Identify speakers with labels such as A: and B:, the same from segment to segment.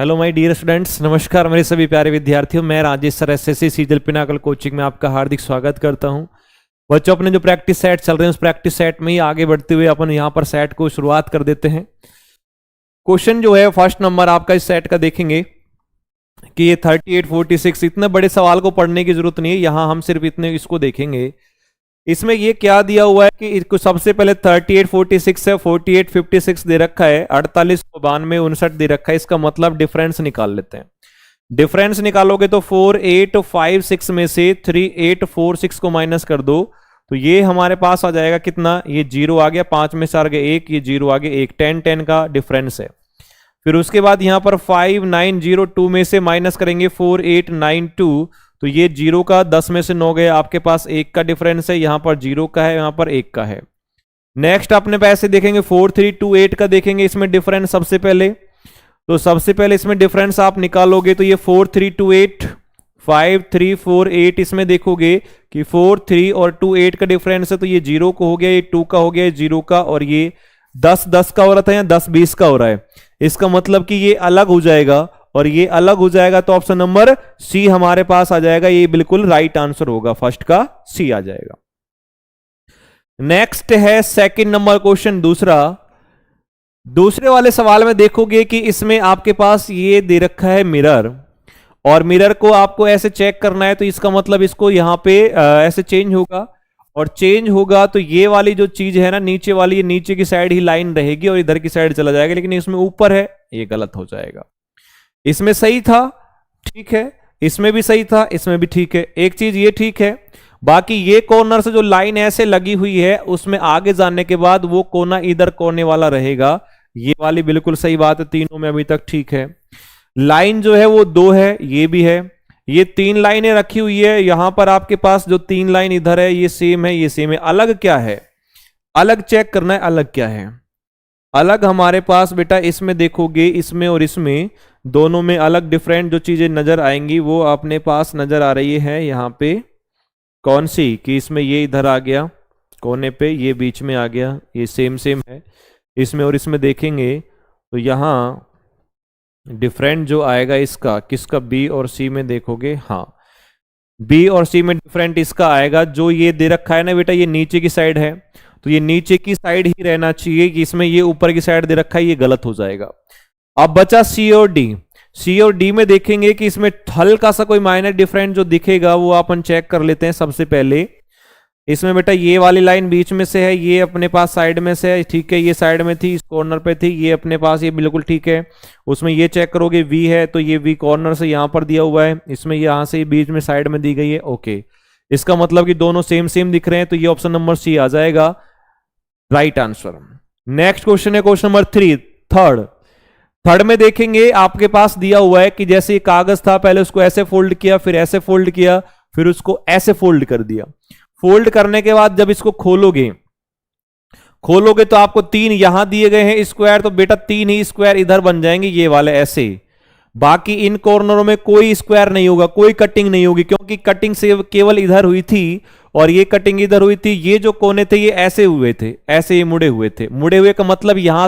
A: Hello my dear students, नमस्कार मेरे सभी प्यारे विद्यार्थियों। मैं Rajesh sir SSC CGL Pinnacle coaching में आपका हार्दिक स्वागत करता हूं। बच्चों, अपने जो प्रैक्टिस सेट चल रहे हैं उस प्रैक्टिस सेट में ही आगे बढ़ते हुए अपन यहां पर सेट को शुरुआत कर देते हैं। क्वेश्चन जो है फर्स्ट नंबर आपका इस सेट का देखेंगे कि ये 38, 46, इतने बड़े सवाल को पढ़ने की जरूरत नहीं है, यहां हम सिर्फ इतने इसको देखेंगे। इसमें ये क्या दिया हुआ है कि इसको सबसे पहले 38, 46 है, 48, 56 दे रखा है, 48, 92, 59 दे रखा है। इसका मतलब डिफरेंस निकाल लेते हैं। डिफरेंस निकालोगे तो 4, 8, 5, 6 में से 3, 8, 4, 6 को माइनस कर दो तो ये हमारे पास आ जाएगा कितना, ये 0 आ गया, 5 में से आ गया 1, ये 0 आ गया 1, 10, 10 का डिफरेंस है। फिर उसके बाद यहां पर 5, 9, 0, 2 में से माइनस करेंगे 4, 8, 9, 2, तो ये 0 का 10 में से 9 गए, आपके पास 1 का डिफरेंस है, यहां पर 0 का है, यहां पर 1 का है। नेक्स्ट अपने पैसे देखेंगे 4, 3, 2, 8 का देखेंगे इसमें डिफरेंस सबसे पहले। तो सबसे पहले इसमें डिफरेंस आप निकालोगे तो ये 4, 3, 2, 8, 5, 3, 4, 8, इसमें देखोगे कि 4, 3 और 2, 8 का डिफरेंस है, तो ये 0 को हो गया, ये 2 का हो गया, ये 0 का, और ये 10, 10 का हो रहा था या 10, 20 का हो रहा है। इसका मतलब कि ये अलग हो जाएगा और ये अलग हो जाएगा, तो ऑप्शन नंबर सी हमारे पास आ जाएगा। ये बिल्कुल राइट आंसर होगा, फर्स्ट का सी आ जाएगा। नेक्स्ट है सेकंड नंबर क्वेश्चन दूसरे वाले सवाल में देखोगे कि इसमें आपके पास ये दे रखा है मिरर, और मिरर को आपको ऐसे चेक करना है, तो इसका मतलब इसको यहां पे ऐसे चेंज होगा, और चेंज होगा तो ये वाली जो चीज है ना नीचे वाली, ये नीचे की साइड ही लाइन रहेगी और इधर की साइड चला जाएगा, लेकिन इसमें ऊपर है, ये गलत हो जाएगा। इसमें सही था, ठीक है, इसमें भी सही था, इसमें भी ठीक है, एक चीज ये ठीक है। बाकी ये कॉर्नर से जो लाइन ऐसे लगी हुई है उसमें आगे जाने के बाद वो कोना इधर कोने वाला रहेगा, ये वाली बिल्कुल सही बात है, तीनों में अभी तक ठीक है। लाइन जो है वो 2 है, ये भी है, ये 3 लाइनें रखी हुई है, यहां पर आपके पास जो 3 लाइन इधर है ये सेम है, ये सेम है। अलग क्या है, अलग चेक करना है, अलग क्या है। अलग हमारे पास बेटा इसमें देखोगे, इसमें और इसमें दोनों में अलग डिफरेंट जो चीजें नजर आएंगी वो अपने पास नजर आ रही है। यहां पे कौन सी, कि इसमें ये इधर आ गया कोने पे, ये बीच में आ गया, ये सेम सेम है। इसमें और इसमें देखेंगे तो यहां डिफरेंट जो आएगा इसका, किसका, बी और सी में देखोगे, हाँ बी और सी में डिफरेंट इसका आएगा। जो ये दे रखा है ना बेटा, ये नीचे की साइड है, तो ये नीचे की साइड ही रहना चाहिए, कि इसमें ये ऊपर की साइड दे रखा है, ये गलत हो जाएगा। अब बचा सी और डी। सी और डी में देखेंगे कि इसमें हल्का सा कोई माइनर डिफरेंट जो दिखेगा वो अपन चेक कर लेते हैं। सबसे पहले इसमें बेटा ये वाली लाइन बीच में से है, ये अपने पास साइड में से है, ठीक है, ये साइड में थी, इस कॉर्नर पे थी, ये अपने पास, ये बिल्कुल ठीक है। उसमें ये चेक करोगे वी है, तो ये वी कॉर्नर से यहां पर दिया हुआ है, इसमें यहां से बीच में साइड में दी गई है, ओके। इसका मतलब कि दोनों सेम सेम दिख रहे हैं, तो ये ऑप्शन नंबर सी आ जाएगा राइट आंसर। नेक्स्ट क्वेश्चन है क्वेश्चन नंबर 3, थर्ड में देखेंगे आपके पास दिया हुआ है कि जैसे कागज था, पहले उसको ऐसे फोल्ड किया, फिर ऐसे फोल्ड किया, फिर उसको ऐसे फोल्ड कर दिया। फोल्ड करने के बाद जब इसको खोलोगे तो आपको 3 यहां दिए गए हैं स्क्वायर, तो बेटा 3 ही स्क्वायर इधर बन जाएंगे, ये वाले ऐसे। बाकी इन कॉर्नरों में कोई स्क्वायर नहीं होगा, कोई कटिंग नहीं होगी, क्योंकि कटिंग से केवल इधर हुई थी और ये कटिंग इधर हुई थी। ये जो कोने थे ये ऐसे हुए थे, ऐसे ये मुड़े हुए थे। मुड़े हुए का मतलब यहां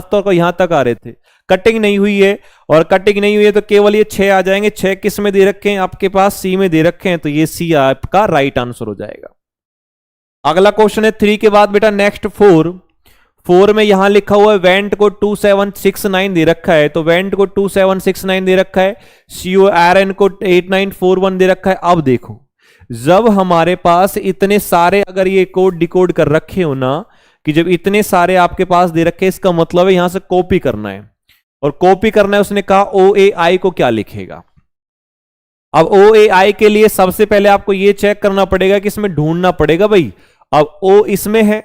A: तक आ रहे थे, कटिंग नहीं हुई है, और कटिंग नहीं हुई है तो केवल ये 6 आ जाएंगे। 6 किस में दे रखे हैं आपके पास, सी में दे रखे हैं, तो ये सी आपका राइट आंसर हो जाएगा। अगला क्वेश्चन है 3 के बाद बेटा नेक्स्ट 4 में यहां लिखा हुआ है वेंट को 2769 दे रखा है, तो वेंट को 2769 दे रखा है, सीओ आरएन को 8941 दे रखा है। अब देखो, जब हमारे पास इतने सारे अगर ये कोड डिकोड कर रखे हो ना, कि जब इतने सारे आपके पास दे रखे, इसका मतलब है यहां से कॉपी करना है, और कॉपी करना है, उसने कहा OAI को क्या लिखेगा। अब OAI के लिए सबसे पहले आपको यह चेक करना पड़ेगा कि इसमें ढूंढना पड़ेगा भाई। अब O इसमें है,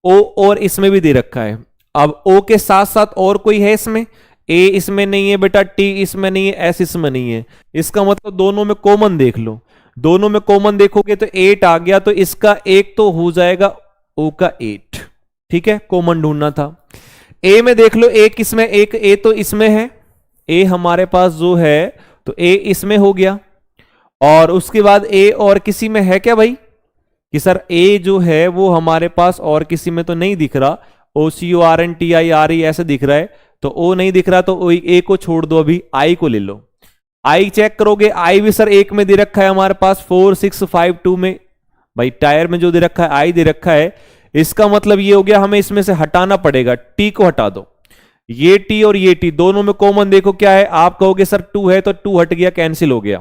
A: O और इसमें भी दे रखा है। अब O के साथ साथ और कोई है इसमें, A इसमें नहीं है बेटा, T इसमें नहीं है, S इसमें नहीं है। इसका मतलब दोनों में कॉमन देख लो, दोनों में कॉमन देखोगे तो 8 आ गया, तो इसका एक तो हो जाएगा O का 8, ठीक है, कॉमन ढूंढना था। A में देख लो, एक किसमें, एक A तो इसमें है, A हमारे पास जो है तो A इसमें हो गया, और उसके बाद A और किसी में है क्या भाई, कि सर A जो है वो हमारे पास और किसी में तो नहीं दिख रहा, OCORNTIRE ऐसे दिख रहा है, तो ओ नहीं दिख रहा तो ए को छोड़ दो, अभी आई को ले लो। आई चेक करोगे, आई भी सर एक में दे रखा है हमारे पास 4 6 5 2 में। भाई टायर में जो दे रखा है आई दे रखा है, इसका मतलब ये हो गया हमें इसमें से हटाना पड़ेगा, टी को हटा दो। ये टी और ये टी दोनों में कॉमन देखो क्या है, आप कहोगे सर 2 है तो 2 हट गया, कैंसिल हो गया।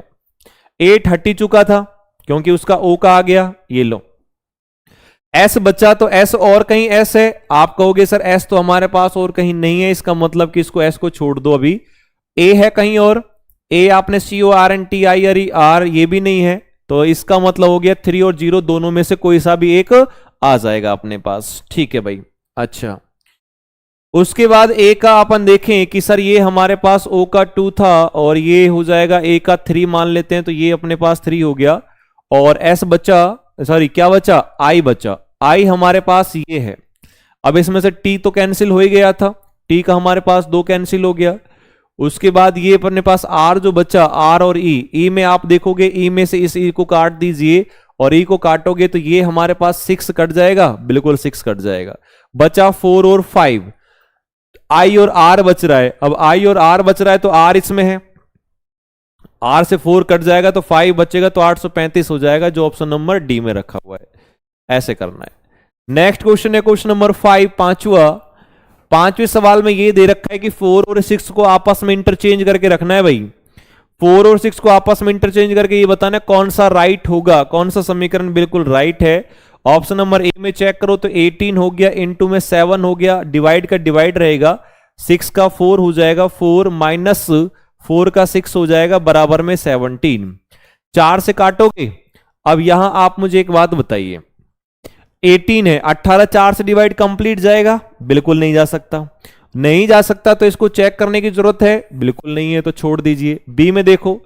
A: 8 हट ही चुका था क्योंकि उसका ओ का आ गया, ये लो। एस बचा तो एस और कहीं एस है, आप कहोगे सर एस तो हमारे पास और कहीं नहीं है, इसका मतलब कि इसको एस को छोड़ दो। अभी ए है कहीं और, ए आपने C O R N T I R ये भी नहीं है, तो इसका मतलब हो गया 3 और 0 दोनों में से कोई सा भी एक आ जाएगा अपने पास। ठीक है भाई। अच्छा, उसके बाद ए का अपन देखें कि सर ये हमारे पास ओ का 2 था और ये हो जाएगा ए का 3 मान लेते हैं, तो ये अपने पास 3 हो गया। और एस बचा, सॉरी क्या बचा, आई बचा। आई हमारे पास ये है। अब इसमें से टी तो कैंसिल हो ही गया था, टी का हमारे पास 2 कैंसिल हो गया। उसके बाद ये अपने पास आर जो बचा, आर और ई में आप देखोगे ई में से इस ई को काट दीजिए और ई को काटोगे तो ये हमारे पास 6 कट जाएगा, बिल्कुल 6 कट जाएगा। बचा 4 और 5, आई और आर बच रहा है। अब आई और आर बच रहा है तो आर इसमें है, आर से 4 कट जाएगा तो 5 बचेगा, तो 835 हो जाएगा, जो ऑप्शन नंबर डी में रखा हुआ है। ऐसे करना है। नेक्स्ट क्वेश्चन है क्वेश्चन नंबर 5, पांचवें सवाल में ये दे रखा है कि 4 और 6 को आपस में इंटरचेंज करके रखना है भाई। 4 और 6 को आपस में इंटरचेंज करके ये बताना है कौन सा राइट होगा, कौन सा समीकरण बिल्कुल राइट है। ऑप्शन नंबर ए में चेक करो तो 18 हो गया, इनटू में 7 हो गया, डिवाइड का डिवाइड रहेगा, 6 का 4 हो जाएगा, 4 माइनस 4 का 6 हो जाएगा, बराबर में 17। 4 से काटोगे। अब यहां आप मुझे एक बात बताइए, 18 है, 18 4 से डिवाइड कंप्लीट जाएगा, बिल्कुल नहीं जा सकता। नहीं जा सकता तो इसको चेक करने की जरूरत है, बिल्कुल नहीं है, तो छोड़ दीजिए। बी में देखो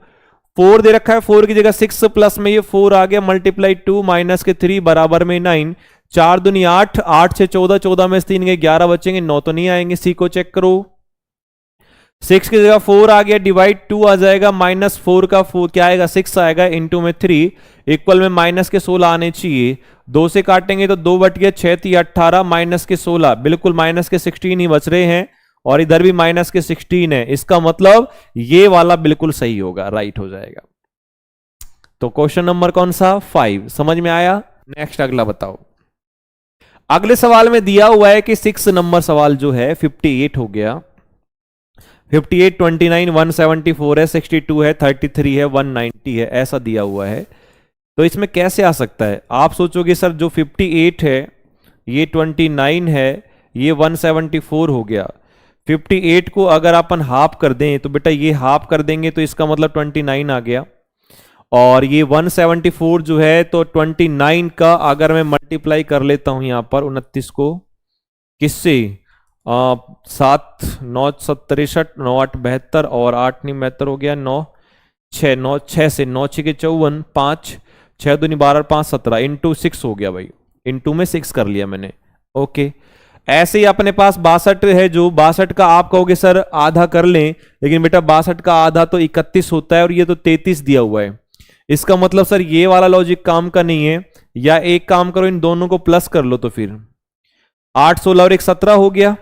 A: 4 दे रखा है, 4 की जगह 6 प्लस में ये 4 आ गया, मल्टीप्लाई 2 माइनस के 3 बराबर में 9, 4 दूनी 8, 8 से 14, 14 में 3 गए 11 बचेंगे, 9 तो नहीं आएंगे। सी को चेक करो, 6 की जगह 4 आ गया, डिवाइड 2 आ जाएगा, माइनस 4 का 4 क्या आएगा, 6 आएगा, इनटू में 3 इक्वल में माइनस के 16 आने चाहिए। 2 से काटेंगे तो 2 बट गया, 6 3 18 माइनस के 16, बिल्कुल माइनस के 16 ही बच रहे हैं, और इधर भी माइनस के 16 है, इसका मतलब ये वाला बिल्कुल सही होगा, राइट हो जाएगा। तो क्वेश्चन नंबर कौन सा, 5 समझ में आया। नेक्स्ट अगला बताओ। अगले सवाल में दिया हुआ है कि 6 नंबर सवाल जो है 58 हो गया, 58 29 174 है, 62 है, 33 है, 190 है, ऐसा दिया हुआ है। तो इसमें कैसे आ सकता है, आप सोचोगे सर जो 58 है ये 29 है, ये 174 हो गया। 58 को अगर अपन हाफ कर दें तो बेटा ये हाफ कर देंगे तो इसका मतलब 29 आ गया, और ये 174 जो है तो 29 का अगर मैं मल्टीप्लाई कर लेता हूं यहां पर 29 को किससे, 7 9 63 9 8 72 और 8 नहीं 72 हो गया, 9 6 9 6 से 9 6 के 54, 5 6 दूनी 12 5 17 इंटू 6 हो गया भाई, इंटू में 6 कर लिया मैंने। ओके, ऐसे ही अपने पास 62 है, जो 62 का आप कहोगे सर आधा कर लें, लेकिन बेटा 62 का आधा तो 31 होता है और ये तो 33 दिया हुआ है, इसका मतलब सर ये वाला लॉजिक काम का नहीं है। या एक काम करो, इन दोनों को प्लस कर लो, तो फिर 8 16 और 1 17 हो गया,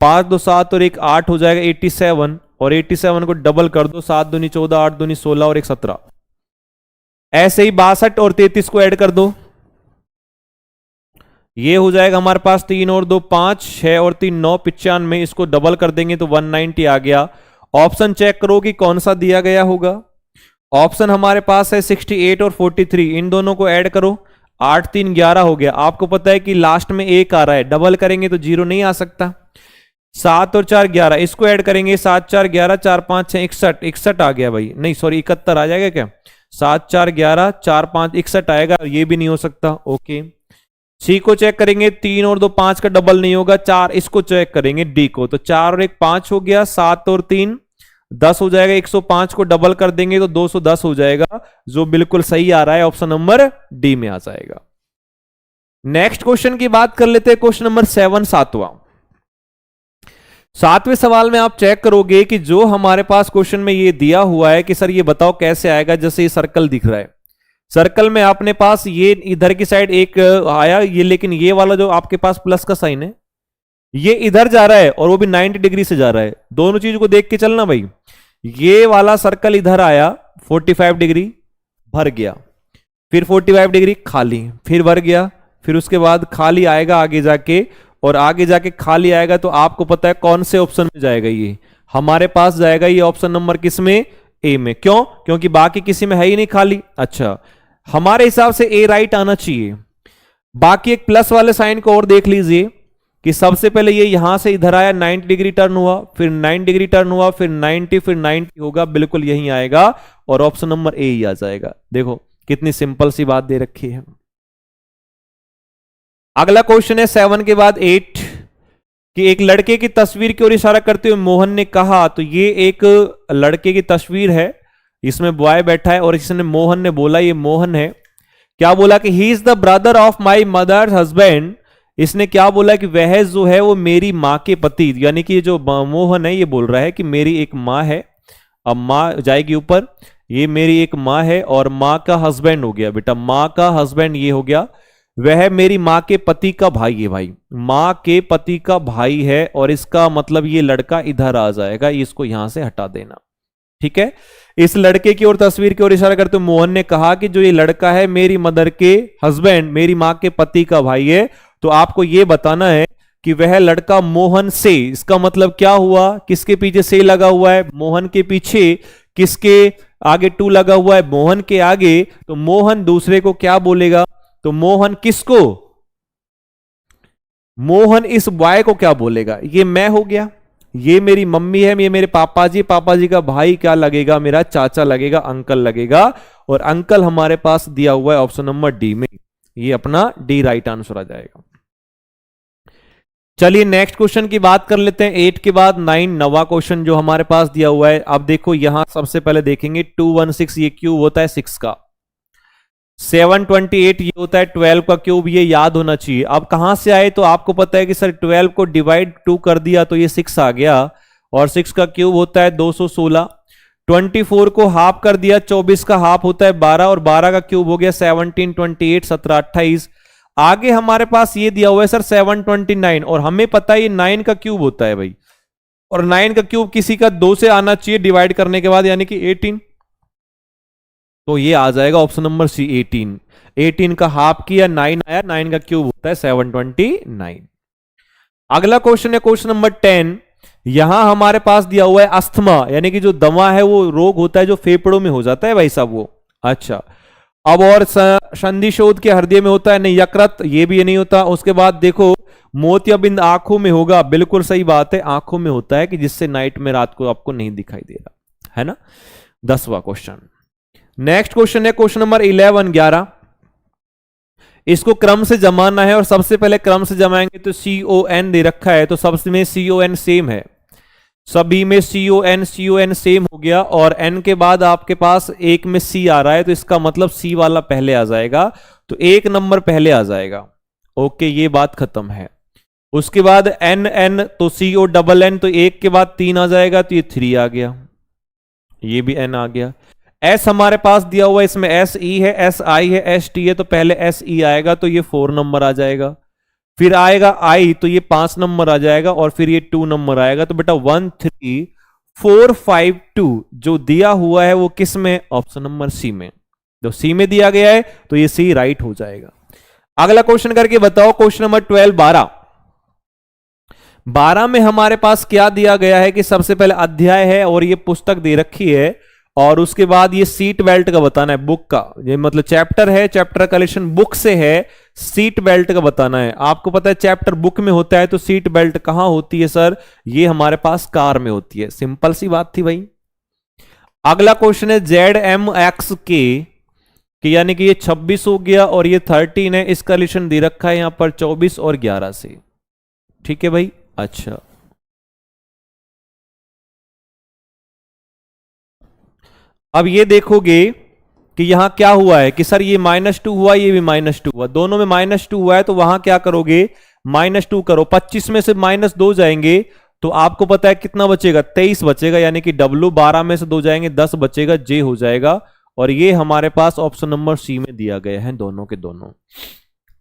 A: 5 2 7 और 1 8 हो जाएगा 87, और 87 को डबल कर दो, 7 दूनी 14 8 दूनी 16 और 1 17। ऐसे ही 62 और 33 को ऐड कर दो, ये हो जाएगा हमारे पास 3 और 2 5, 6 और 3 9 95, इसको डबल कर देंगे तो 190 आ गया। ऑप्शन चेक करो कि कौन सा दिया गया होगा। ऑप्शन हमारे पास है 68 और 43, इन दोनों को ऐड करो, 8 3 11 हो गया। आपको पता है कि लास्ट में 1 आ रहा है, डबल करेंगे तो 0 नहीं आ सकता। 7 और 4 11, इसको ऐड करेंगे, 7 4 11 4 5 6 61, 61 आ गया भाई, नहीं सॉरी 71 आ जाएगा क्या, 7 4 11 4 5 61 आएगा, ये भी नहीं हो सकता। ओके, सी को चेक करेंगे, 3 और 2 5 का डबल नहीं होगा, 4 इसको चेक करेंगे डी को, तो 4 और 1 5 हो गया, 7 और 3 10 हो जाएगा, 105 को डबल कर देंगे तो 210 हो जाएगा, जो बिल्कुल सही आ रहा है, ऑप्शन नंबर डी में आ जाएगा। नेक्स्ट क्वेश्चन की बात कर लेते हैं, क्वेश्चन नंबर 7 सातवें सवाल में आप चेक करोगे कि जो हमारे पास क्वेश्चन में ये दिया हुआ है कि सर ये बताओ कैसे आएगा, जैसे ये सर्कल दिख रहा है, सर्कल में आपने पास ये इधर की साइड एक आया ये, लेकिन ये वाला जो आपके पास प्लस का साइन है ये इधर जा रहा है और वो भी 90 डिग्री से जा रहा है, दोनों चीज को देख के चलना भाई। ये वाला सर्कल इधर आया 45 डिग्री, भर गया, फिर 45 डिग्री खाली, फिर भर गया, फिर उसके बाद खाली आएगा आगे जाके, और आगे जाके खाली आएगा, तो आपको पता है कौन से ऑप्शन में जाएगा, ये हमारे पास जाएगा ये ऑप्शन नंबर किसमें, ए में। क्यों? क्योंकि बाकी किसी में है ही नहीं खाली। अच्छा, हमारे हिसाब से ए राइट आना चाहिए। बाकी एक प्लस वाले साइन को और देख लीजिए कि सबसे पहले ये यहां से इधर आया, 90 डिग्री टर्न हुआ, फिर 9 डिग्री टर्न हुआ, फिर 90, फिर 90 होगा, बिल्कुल यही आएगा और ऑप्शन नंबर ए ही आ जाएगा। देखो कितनी सिंपल सी बात दे रखी है। अगला क्वेश्चन है 7 के बाद 8 कि एक लड़के की तस्वीर की ओर इशारा करते हुए मोहन ने कहा, तो ये एक लड़के की तस्वीर है, इसमें बॉय बैठा है और इसने मोहन ने बोला, ये मोहन है, क्या बोला कि he is the brother of my mother husband. इसने क्या बोला कि वह जो है वो मेरी माँ के पति, यानी कि जो मोहन है ये बोल रहा है कि मेरी एक माँ है, अब माँ जाएगी ऊपर, ये मेरी एक माँ है और माँ का हस्बैंड हो गया बेटा, माँ का हस्बैंड ये हो गया, वह मेरी माँ के पति का भाई है भाई, माँ के पति का भाई है, और इसका मतलब ये लड़का इधर आ जाएगा, इसको यहां से हटा देना। ठीक है, इस लड़के की ओर तस्वीर की ओर इशारा करते हुए मोहन ने कहा कि जो ये लड़का है मेरी मदर के हस्बैंड, मेरी माँ के पति का भाई है, तो आपको ये बताना है कि वह लड़का मोहन से, इसका मतलब क्या हुआ, किसके पीछे से लगा हुआ है, मोहन के पीछे, किसके आगे टू लगा हुआ है, मोहन के आगे, तो मोहन दूसरे को क्या बोलेगा, तो मोहन किसको, मोहन इस बॉय को क्या बोलेगा, ये मैं हो गया, ये मेरी मम्मी है, ये मेरे पापा जी का भाई क्या लगेगा, मेरा चाचा लगेगा, अंकल लगेगा, और अंकल हमारे पास दिया हुआ है ऑप्शन नंबर डी में, ये अपना डी राइट आंसर आ जाएगा। चलिए नेक्स्ट क्वेश्चन की बात कर लेते हैं। 8 के बाद 9 नवा क्वेश्चन जो हमारे पास दिया हुआ है। अब देखो यहां सबसे पहले देखेंगे 216, ये क्यूब होता है 6 का, 728 ये होता है 12 का क्यूब, ये याद होना चाहिए। अब कहां से आए, तो आपको पता है कि सर 12 को डिवाइड 2 कर दिया तो ये 6 आ गया, और 6 का क्यूब होता है 216, 24 को हाफ कर दिया, 24 का हाफ होता है 12, और 12 का क्यूब हो गया 17, 28, 17, 28। आगे हमारे पास ये दिया हुआ है सर 729, और हमें पता है ये 9 का क्यूब होता है भाई, और 9 का क्यूब किसी का 2 से आना चाहिए डिवाइड करने के बाद, यानी कि 18, तो ये आ जाएगा ऑप्शन नंबर सी 18। 18 का हाफ किया 9 आया, 9 का क्यूब होता है 729। अगला क्वेश्चन है क्वेश्चन नंबर 10। यहां हमारे पास दिया हुआ है अस्थमा, यानी कि जो दमा है वो रोग होता है जो फेफड़ों में हो जाता है भाई साहब वो। अच्छा, अब और संधिशोध के हृदय में होता है, नहीं यकृत, ये भी नहीं होता। उसके बाद देखो मोतियाबिंद आंखों में होगा, बिल्कुल सही बात है, आंखों में होता है कि जिससे नाइट में रात को आपको नहीं दिखाई दे रहा है ना। 10वां क्वेश्चन। नेक्स्ट क्वेश्चन है क्वेश्चन नंबर 11, 11। इसको क्रम से जमाना है, और सबसे पहले क्रम से जमाएंगे तो CON दे रखा है, तो सबसे में CON सेम है, सभी में CON सेम हो गया, और N के बाद आपके पास एक में C आ रहा है, तो इसका मतलब C वाला पहले आ जाएगा, तो 1 नंबर पहले आ जाएगा। ओके, ये बात खत्म है। उसके बाद NN तो CONN, तो 1 के बाद 3 आ जाएगा, तो ये 3 आ गया, ये भी N आ गया। S हमारे पास दिया हुआ है, इसमें SE है, SI है, ST है, तो पहले SE आएगा, तो ये 4 नंबर आ जाएगा। फिर आएगा I, तो ये 5 नंबर आ जाएगा, और फिर ये 2 नंबर आएगा। तो बेटा 1 3 4 5 2 जो दिया हुआ है वो किस में, ऑप्शन नंबर सी में। तो सी में दिया गया है तो ये सी राइट हो जाएगा। अगला क्वेश्चन करके बताओ क्वेश्चन नंबर 12, 12। 12 में हमारे पास क्या दिया गया है कि सबसे पहले अध्याय है और ये पुस्तक दे रखी है, और उसके बाद ये सीट बेल्ट का बताना है, बुक का, ये मतलब चैप्टर है, चैप्टर कलेक्शन बुक से है, सीट बेल्ट का बताना है। आपको पता है चैप्टर बुक में होता है, तो सीट बेल्ट कहां होती है सर, ये हमारे पास कार में होती है। सिंपल सी बात थी भाई। अगला क्वेश्चन है ZMXK, यानी कि ये 26 हो गया और ये 13 है, इसका रिलेशन दे रखा है यहां पर 24 और 11 से। ठीक है भाई। अच्छा, अब ये देखोगे कि यहां क्या हुआ है कि सर ये -2 हुआ, ये भी -2 हुआ, दोनों में -2 हुआ है, तो वहां क्या करोगे, -2 करो, 25 में से -2 जाएंगे तो आपको पता है कितना बचेगा, 23 बचेगा, यानी कि W, 12 में से 2 जाएंगे 10 बचेगा, J हो जाएगा। और ये हमारे पास ऑप्शन नंबर सी में दिया गया है, दोनों के दोनों।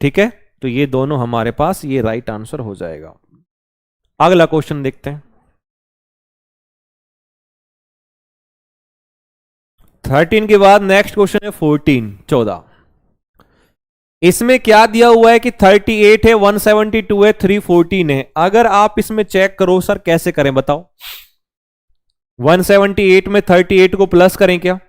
A: ठीक है, तो ये दोनों हमारे पास ये राइट आंसर हो जाएगा। अगला क्वेश्चन देखते हैं। 13 के बाद नेक्स्ट क्वेश्चन है 14। इसमें क्या दिया हुआ है कि 38 है, 172 है, 314 है। अगर आप इसमें चेक करो सर कैसे करें बताओ। 178 में 38 को प्लस करें क्या?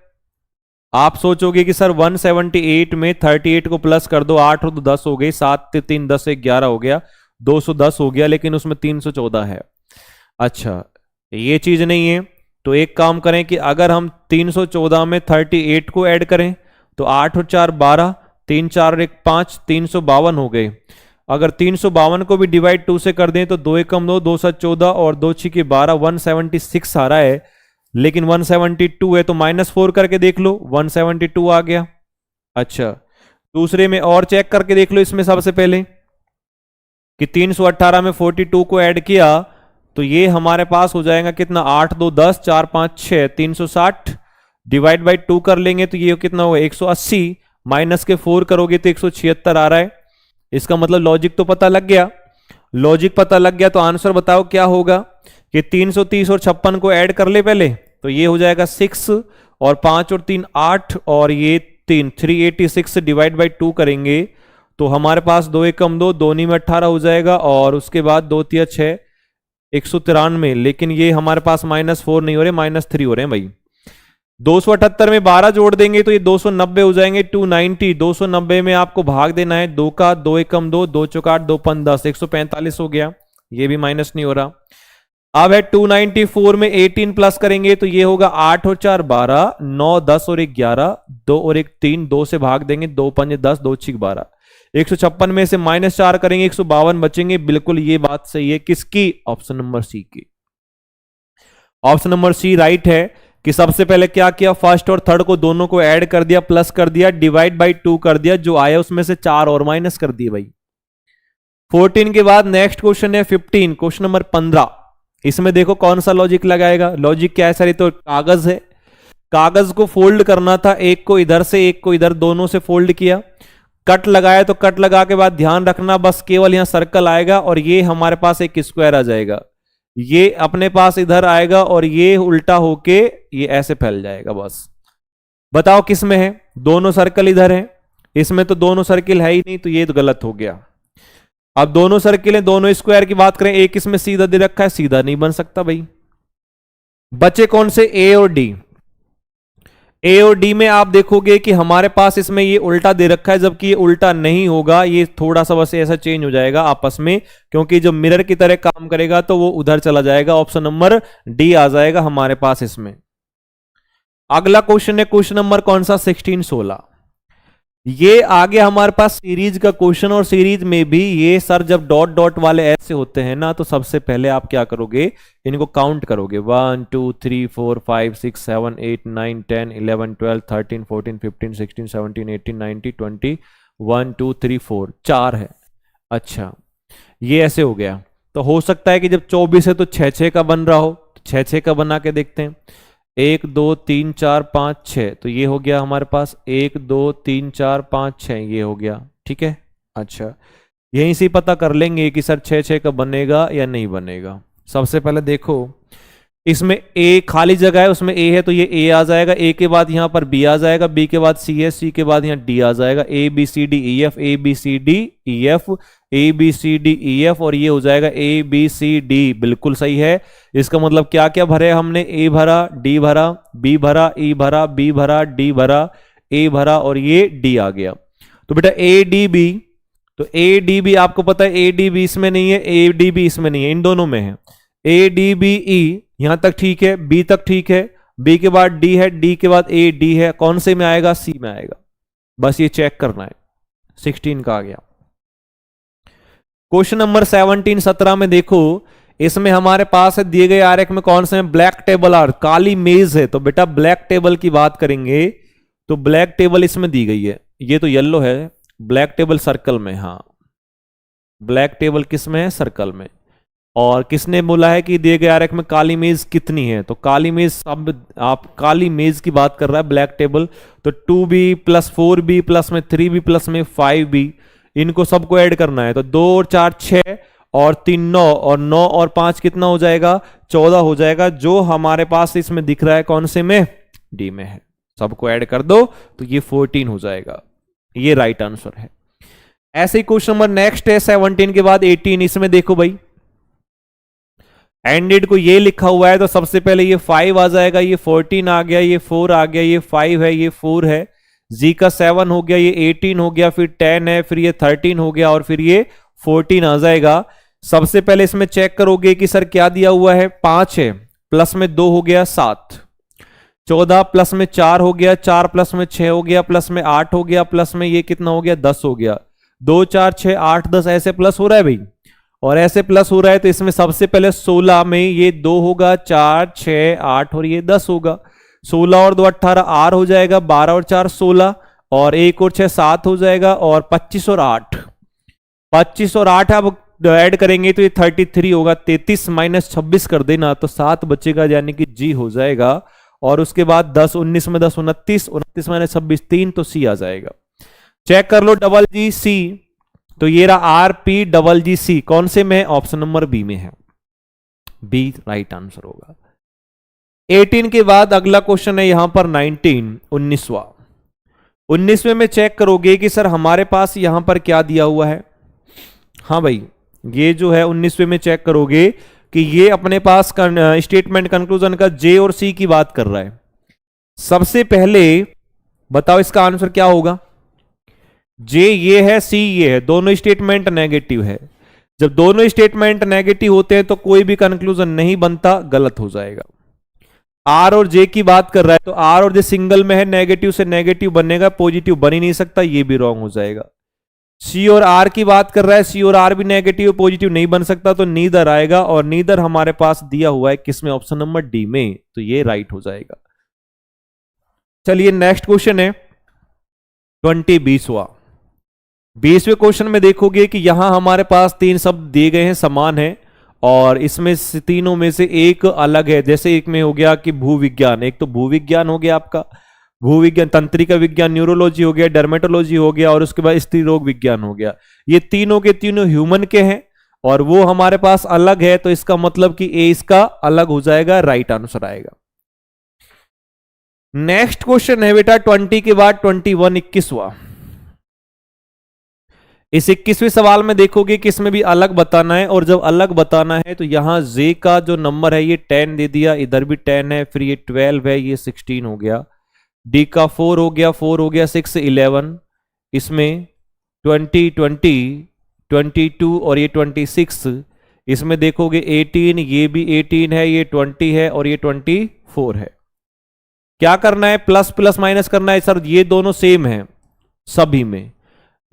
A: आप सोचोगे कि सर 178 में 38 को प्लस कर दो, 8 और 2 10 हो गई, 7 3 10 1 11 हो गया, 210 हो गया, लेकिन उसमें 314 है। अच्छा, ये चीज नहीं है तो एक काम करें कि अगर हम 314 में 38 को ऐड करें तो 8 और 4 12, 3 4 और 1 5, 352 हो गए। अगर 352 को भी डिवाइड 2 से कर दें तो 2 एकम 2, 2 7 14 और 2 6 12, 176 आ रहा है, लेकिन 172 है तो -4 करके देख लो, 172 आ गया। अच्छा, दूसरे में और चेक करके देख लो। इसमें सबसे पहले कि 318 में 42 को ऐड किया तो ये हमारे पास हो जाएगा कितना, 8 2 10, 4 5 6, 360 डिवाइड बाई 2 कर लेंगे तो ये कितना होगा 180, माइनस के 4 करोगे तो 176 आ रहा है। इसका मतलब लॉजिक तो पता लग गया। लॉजिक पता लग गया तो आंसर बताओ क्या होगा कि 330 और 56 को ऐड कर ले पहले तो ये हो जाएगा 6 और 5 और 3 8 और ये 3 386 डिवाइड बाई 2 करेंगे तो हमारे पास 2 एकम 2, 2 में 18 हो जाएगा और उसके बाद 2 3 6 193, लेकिन ये हमारे पास -4 नहीं हो रहे, -3 हो रहे हैं भाई। 278 में 12 जोड़ देंगे तो ये 290 हो जाएंगे, 290। 290 में आपको भाग देना है 2 का, 2 एकम 2, 2 चौक 8, 2 5 10, 145 हो गया, ये भी माइनस नहीं हो रहा। अब है 294 में 18 प्लस करेंगे तो ये होगा 8 और 4 12, 9 10 और 1 11, 2 और 1 3, 2 से भाग देंगे, 2 5 10, 2 6 12। 156 में से -4 करेंगे, 152 बचेंगे। बिल्कुल ये बात सही है, किसकी? ऑप्शन नंबर सी की। ऑप्शन नंबर सी राइट है कि सबसे पहले क्या किया, फर्स्ट और थर्ड को दोनों को ऐड कर दिया, प्लस कर दिया, डिवाइड बाई 2 कर दिया, जो आया उसमें से 4 और माइनस कर दिए भाई। 14 के बाद नेक्स्ट क्वेश्चन है 15, क्वेश्चन नंबर 15। इसमें देखो कौन सा लॉजिक लगाएगा। लॉजिक क्या है सर? ये तो कागज है, कागज को फोल्ड करना था, एक को इधर से एक को इधर, दोनों से फोल्ड किया, कट लगाया तो कट लगा के बाद ध्यान रखना बस केवल यहां सर्कल आएगा और ये हमारे पास एक स्क्वायर आ जाएगा, ये अपने पास इधर आएगा और ये उल्टा होके ये ऐसे फैल जाएगा। बस बताओ किस में है? दोनों सर्कल इधर है, इसमें तो दोनों सर्किल है ही नहीं तो ये तो गलत हो गया। अब दोनों सर्किल है, दोनों स्क्वायर की बात करें, एक इसमें सीधा दे रखा है, सीधा नहीं बन सकता भाई। बचे कौन से? ए और डी। ए और डी में आप देखोगे कि हमारे पास इसमें ये उल्टा दे रखा है, जबकि ये उल्टा नहीं होगा, ये थोड़ा सा बस ऐसा चेंज हो जाएगा आपस में, क्योंकि जब मिरर की तरह काम करेगा तो वो उधर चला जाएगा। ऑप्शन नंबर डी आ जाएगा हमारे पास इसमें। अगला क्वेश्चन है क्वेश्चन नंबर कौन सा? 16 16। ये आगे हमारे पास सीरीज का क्वेश्चन, और सीरीज में भी ये सर जब डॉट डॉट वाले ऐसे होते हैं ना तो सबसे पहले आप क्या करोगे, इनको काउंट करोगे, 1 2 3 4 5 6 7 8 9 10 11 12 13 14 15 16 17 18 19 20, 1 2 3 4 4 है। अच्छा, ये ऐसे हो गया तो हो सकता है कि जब 24 है तो 6 6 का बन रहा हो, 6 6 का बना के देखते हैं। 1 2 3 4 5 6, तो ये हो गया हमारे पास 1 2 3 4 5 6, ये हो गया, ठीक है। अच्छा, यहीं से पता कर लेंगे कि सर 6 6 का बनेगा या नहीं बनेगा। सबसे पहले देखो इसमें ए खाली जगह है, उसमें ए है तो ये ए आ जाएगा, ए के बाद यहां पर बी आ जाएगा, बी के बाद सी है, सी के बाद यहां डी आ जाएगा, A B C D E F, A B C D E F, A B C D E F, और ये हो जाएगा ए बी सी डी। बिल्कुल सही है। इसका मतलब क्या क्या भरे हमने? ए भरा, डी भरा, बी भरा, ई भरा, बी भरा, डी भरा, ए भरा और ये डी आ गया। तो बेटा ए डी बी, तो ए डी बी आपको पता है ए डी बी इसमें नहीं है, ए डी बी इसमें नहीं है, इन दोनों में है। ए डी बी ई यहां तक ठीक है, बी तक ठीक है, बी के बाद डी है, डी के बाद ए डी है, कौन से में आएगा? सी में आएगा। बस ये चेक करना है। 16 का आ गया। क्वेश्चन नंबर 17 17 में देखो, इसमें हमारे पास है दिए गए आरेख में कौन से में ब्लैक टेबल और काली मेज है। तो बेटा ब्लैक टेबल की बात करेंगे तो ब्लैक टेबल इसमें दी गई है, ये तो येलो है, ब्लैक टेबल सर्कल में, हाँ ब्लैक टेबल किस में है? सर्कल में। और किसने बोला है कि दिए गए आरेख में काली मेज कितनी है? तो काली मेज, सब आप काली मेज की बात कर रहा है ब्लैक टेबल, तो 2b प्लस 4b प्लस में 3b प्लस में 5b, इनको सबको ऐड करना है। तो 2 और 4 6 और 3 9 और 9 और 5 कितना हो जाएगा, 14 हो जाएगा, जो हमारे पास इसमें दिख रहा है कौन से में, डी में है। सबको ऐड कर दो तो ये 14 हो जाएगा, ये राइट आंसर है। ऐसे ही क्वेश्चन नंबर नेक्स्ट है 17 के बाद 18। इसमें देखो भाई एंडेड को ये लिखा हुआ है तो सबसे पहले ये 5 आ जाएगा, ये 14 आ गया, ये 4 आ गया, ये 5 है, ये 4 है, जी का 7 हो गया, ये 18 हो गया, फिर 10 है, फिर ये 13 हो गया और फिर ये 14 आ जाएगा। सबसे पहले इसमें चेक करोगे कि सर क्या दिया हुआ है, 5 है, प्लस में 2 हो गया 7, 14 प्लस में 4 हो गया, 4 प्लस में 6 हो गया, प्लस में 8 हो गया, प्लस में ये कितना हो गया 10 हो गया, 2 4 6 8 10 ऐसे प्लस हो रहा है भाई, और ऐसे प्लस हो रहा है तो इसमें सबसे पहले 16 में ये 2 होगा, 4 6 8 और ये 10 होगा, 16 और 2 18 आर हो जाएगा, 12 और 4 16 और 1 और 6 7 हो जाएगा, और 25 और 8 अब ऐड करेंगे तो ये 33 होगा, 33 माइनस 26 कर देना तो 7 बचेगा, यानी कि जी हो जाएगा। और उसके बाद 10 19 में 10 29, 29 माइनस 26 3, तो सी आ जाएगा। चेक कर लो डबल जी सी, तो ये रहा आर पी डबल जी सी, कौन से में, ऑप्शन नंबर बी में है, बी राइट आंसर होगा। 18 के बाद अगला क्वेश्चन है यहां पर 19 19वां। 19वें में चेक करोगे कि सर हमारे पास यहां पर क्या दिया हुआ है। हाँ भाई, ये जो है 19वें में चेक करोगे कि ये अपने पास स्टेटमेंट कंक्लूजन का जे और सी की बात कर रहा है। सबसे पहले बताओ इसका आंसर क्या होगा, जे ये है, सी ये है, दोनों स्टेटमेंट नेगेटिव है। जब दोनों स्टेटमेंट नेगेटिव होते हैं तो कोई भी कंक्लूजन नहीं बनता, गलत हो जाएगा। आर और जे की बात कर रहा है तो आर और जे सिंगल में है, नेगेटिव से नेगेटिव बनेगा, पॉजिटिव बन ही नहीं सकता, ये भी रॉन्ग हो जाएगा। सी और आर की बात कर रहा है, सी और आर भी नेगेटिव पॉजिटिव नहीं बन सकता, तो नीदर आएगा, और नीदर हमारे पास दिया हुआ है किसमें, ऑप्शन नंबर डी में, तो ये राइट हो जाएगा। चलिए नेक्स्ट क्वेश्चन है 20वां। 20वें क्वेश्चन में देखोगे कि यहां हमारे पास 3 शब्द दिए गए हैं, समान है, और इसमें से तीनों में से एक अलग है। जैसे एक में हो गया कि भूविज्ञान, एक तो भूविज्ञान हो गया आपका, भूविज्ञान, तंत्रिका विज्ञान, न्यूरोलॉजी हो गया, डर्मेटोलॉजी हो गया, और उसके बाद स्त्री रोग विज्ञान हो गया। ये तीनों के तीनों ह्यूमन के हैं और वो हमारे पास अलग है, तो इसका मतलब कि ए इसका अलग हो जाएगा, राइट आंसर आएगा। नेक्स्ट क्वेश्चन है बेटा 20 के बाद 21 21वां। इस 21वें सवाल में देखोगे कि इसमें भी अलग बताना है, और जब अलग बताना है तो यहां जे का जो नंबर है ये 10 दे दिया, इधर भी 10 है, फिर ये 12 है, ये 16 हो गया, डी का 4 हो गया, 4 हो गया, 6 11, इसमें 20 20 22 और ये 26, इसमें देखोगे 18, ये भी 18 है, ये 20 है और ये 24 है। क्या करना है, प्लस प्लस माइनस करना है। सर ये दोनों सेम है सभी में,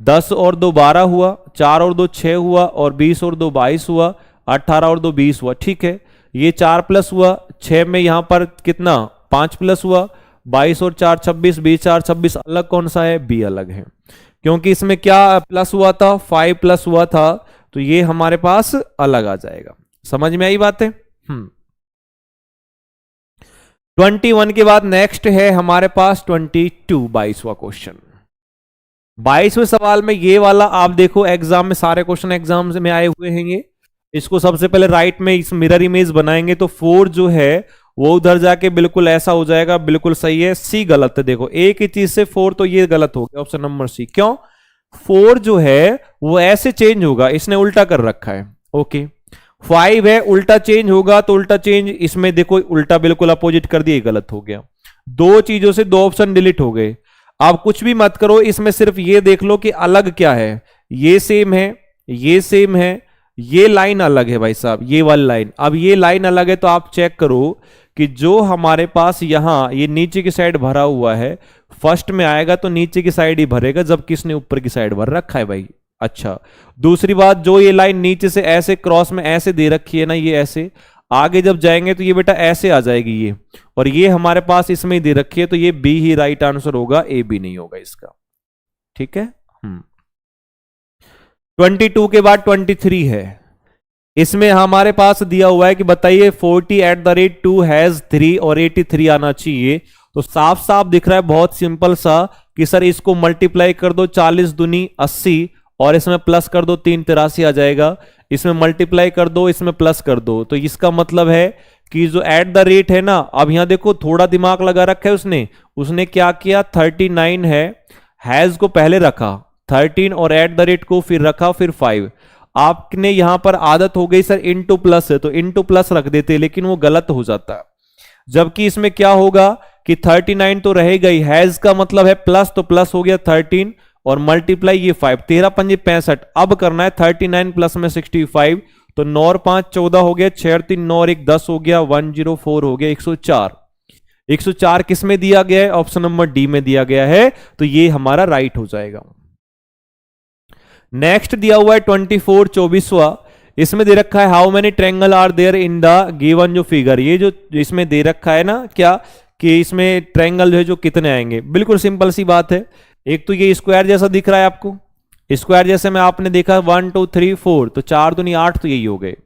A: 10 और 2 12 हुआ, 4 और 2 6 हुआ, और 20 और 2 22 हुआ, 18 और 2 20 हुआ, ठीक है। ये 4 प्लस हुआ, 6 में यहां पर कितना 5 प्लस हुआ, 22 और 4 26, 20 4 26, अलग कौन सा है, बी अलग है, क्योंकि इसमें क्या प्लस हुआ था, 5 प्लस हुआ था, तो ये हमारे पास अलग आ जाएगा। समझ में आई बात है। 21 के बाद नेक्स्ट है हमारे पास 22 22वां क्वेश्चन। 22वें सवाल में ये वाला आप देखो, एग्जाम में सारे क्वेश्चन एग्जाम में आए हुए हैं ये। इसको सबसे पहले राइट में इस मिरर इमेज बनाएंगे तो 4 जो है वो उधर जाके बिल्कुल ऐसा हो जाएगा, बिल्कुल सही है। सी गलत है, देखो एक ही चीज से 4, तो ये गलत हो गया, ऑप्शन नंबर सी। क्यों, 4 जो है वो ऐसे चेंज होगा, इसने उल्टा कर रखा है। ओके, 5 है, उल्टा चेंज होगा, तो उल्टा चेंज इसमें देखो, उल्टा बिल्कुल अपोजिट कर दिया, गलत हो गया। 2 चीजों से 2 ऑप्शन डिलीट हो गए। आप कुछ भी मत करो, इसमें सिर्फ ये देख लो कि अलग क्या है। ये सेम है, ये सेम है, ये लाइन अलग है भाई साहब, ये वाली लाइन। अब ये लाइन अलग है तो आप चेक करो कि जो हमारे पास यहां ये नीचे की साइड भरा हुआ है, फर्स्ट में आएगा तो नीचे की साइड ही भरेगा, जबकि इसने ऊपर की साइड भर रखा है भाई। अच्छा, दूसरी बात, जो ये लाइन नीचे से ऐसे क्रॉस में ऐसे दे रखी है ना, ये ऐसे आगे जब जाएंगे तो ये बेटा ऐसे आ जाएगी ये, और ये हमारे पास इसमें ही दे रखी है, तो ये बी ही राइट आंसर होगा, ए बी नहीं होगा इसका। ठीक है। 22 के बाद 23 है। इसमें हमारे पास दिया हुआ है कि बताइए 40 @ 2 हैज 3 और 83 आना चाहिए। तो साफ साफ दिख रहा है, बहुत सिंपल सा, कि सर इसको मल्टीप्लाई कर दो, 40 दूनी 80 और इसमें प्लस कर दो 383 आ जाएगा, इसमें मल्टीप्लाई कर दो, इसमें प्लस कर दो, तो इसका मतलब है कि जो एट द रेट है ना, अब यहां देखो थोड़ा दिमाग लगा रखा है उसने उसने क्या किया, 39 है, हैज को पहले रखा 13 और एट द रेट को फिर रखा फिर 5। आपने यहां पर आदत हो गई सर इनटू प्लस है तो इनटू प्लस रख देते, लेकिन वो गलत हो जाता है। जबकि इसमें क्या होगा कि 39 तो रहेगा ही, हैज का मतलब है प्लस, तो प्लस हो गया 13 और मल्टीप्लाई ये 5, 13 पंजे 65। अब करना है 39 प्लस में 65, तो 9 और 5 14 हो गया, 6 और 3 9 और 1 10 हो गया, 104 हो गया, 104। 104 किस में दिया गया है, ऑप्शन नंबर डी में दिया गया है, तो ये हमारा राइट हो जाएगा। नेक्स्ट दिया हुआ है 24 24वां, इसमें दे रखा है how many triangle are there in the given जो फिगर, ये जो इसमें दे रखा है ना क्या कि इसमें ट्रायंगल जो है जो कितने आएंगे, बिल्कुल सिंपल सी बात है। एक तो ये स्क्वायर जैसा दिख रहा है आपको, स्क्वायर जैसे में आपने देखा 1 2 3 4, तो 4 दूनी 8 तो यही हो गए,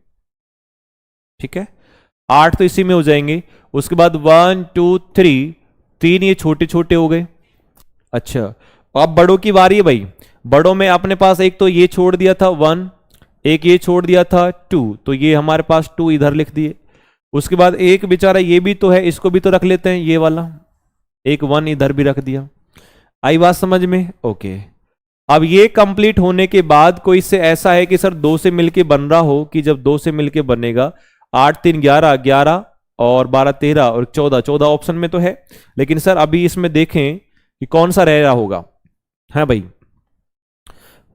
A: ठीक है 8 तो इसी में हो जाएंगे। उसके बाद 1 2 3, 3 ये छोटे छोटे हो गए। अच्छा अब बड़ों की बारी है भाई, बड़ों में अपने पास एक तो ये छोड़ दिया था 1, एक ये छोड़ दिया था 2, तो ये हमारे पास 2 इधर लिख दिए। उसके बाद एक बेचारा ये भी तो है, इसको भी तो रख लेते हैं, ये वाला एक 1 इधर भी रख दिया। आई बात समझ में, ओके। अब ये कंप्लीट होने के बाद कोई से ऐसा है कि सर 2 से मिलके बन रहा हो, कि जब 2 से मिलके बनेगा 8 3 11 11 और 12 13 और 14 14 ऑप्शन में तो है, लेकिन सर अभी इसमें देखें कि कौन सा रह रहा होगा। है भाई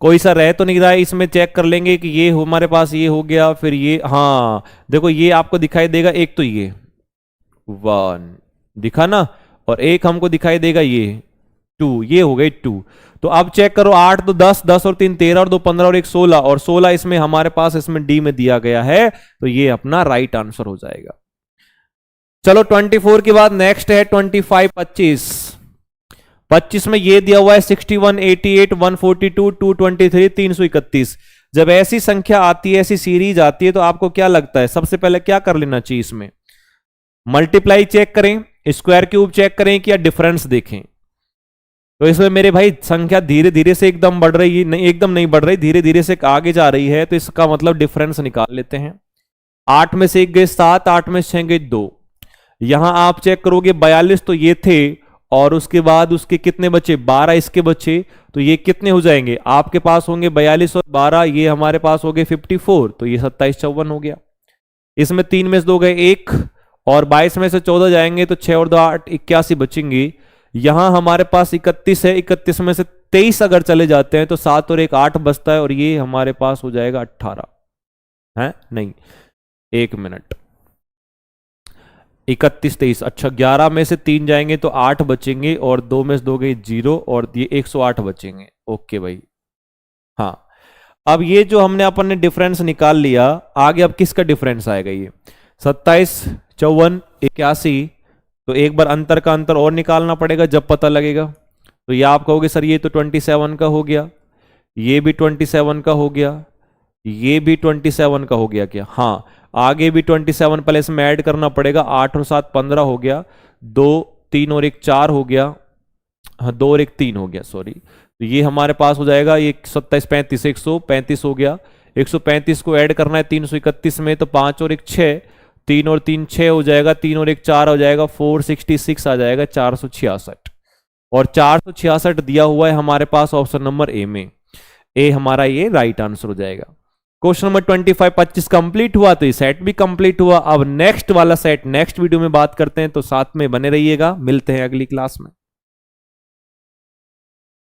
A: कोई सा रह तो नहीं रहा है, इसमें चेक कर लेंगे कि ये हमारे पास ये हो गया, फिर ये, हाँ देखो ये आपको दिखाई देगा, एक तो ये 1 दिखा ना, और एक हमको दिखाई देगा ये 2, ये हो गई 2। तो अब चेक करो 8 तो 10 10 और 3 13 और 2 15 और 1 16, और 16 इसमें हमारे पास इसमें डी में दिया गया है, तो ये अपना राइट आंसर हो जाएगा। चलो 24 के बाद नेक्स्ट है 25 25। 25 में ये दिया हुआ है 61 88 142 223 331। जब ऐसी संख्या आती है, ऐसी सीरीज आती है, तो आपको क्या लगता है सबसे पहले क्या कर लेना चाहिए, इसमें मल्टीप्लाई चेक करें, स्क्वायर क्यूब चेक करें, कि या डिफरेंस देखें। तो इसमें मेरे भाई संख्या धीरे धीरे से एकदम बढ़ रही है, नहीं एकदम नहीं बढ़ रही, धीरे धीरे से आगे जा रही है, तो इसका मतलब डिफरेंस निकाल लेते हैं। 8 में से 1 गए 7, 8 में से 6 गए 2। यहां आप चेक करोगे 42 तो ये थे, और उसके बाद उसके कितने बचे, 12 इसके बचे, तो ये कितने हो जाएंगे आपके पास होंगे 42 और 12, ये हमारे पास हो गए 54, तो ये 27 54 हो गया। इसमें 3 में से 2 गए 1, और 22 में से 14 जाएंगे तो 6 और 2 8 81 बचेंगे। यहां हमारे पास 31 है, 31 में से 23 अगर चले जाते हैं तो 7 और 1 8 बचता है, और ये हमारे पास हो जाएगा 18 है, नहीं 1 मिनट, 31 23, अच्छा 11 में से 3 जाएंगे तो 8 बचेंगे, और 2 में से 2 गए 0, और ये 108 बचेंगे। ओके भाई, हाँ अब ये जो हमने अपन ने डिफरेंस निकाल लिया, आगे अब किसका डिफरेंस आएगा, ये 27 54 81, तो एक बार अंतर का अंतर और निकालना पड़ेगा जब पता लगेगा। तो ये आप कहोगे सर ये तो 27 का हो गया, ये भी 27 का हो गया, ये भी 27 का हो गया क्या, हाँ आगे भी 27 पहले इसमें ऐड करना पड़ेगा, 8 और 7 15 हो गया, 2 3 और 1 4 हो गया, हाँ 2 और 1 3 हो गया, सॉरी। तो ये हमारे पास हो जाएगा ये 27 35 135 हो गया, 135 को ऐड करना है 331 में, तो 5 और 1 6, 3 और 3 6 हो जाएगा, 3 और 1 4 हो जाएगा, 466 आ जाएगा, 466, और 466 दिया हुआ है हमारे पास ऑप्शन नंबर ए में, ए हमारा ये राइट आंसर हो जाएगा। क्वेश्चन नंबर 25 25 कंप्लीट हुआ, तो ये सेट भी कंप्लीट हुआ। अब नेक्स्ट वाला सेट नेक्स्ट वीडियो में बात करते हैं, तो साथ में बने रहिएगा, मिलते हैं अगली क्लास में।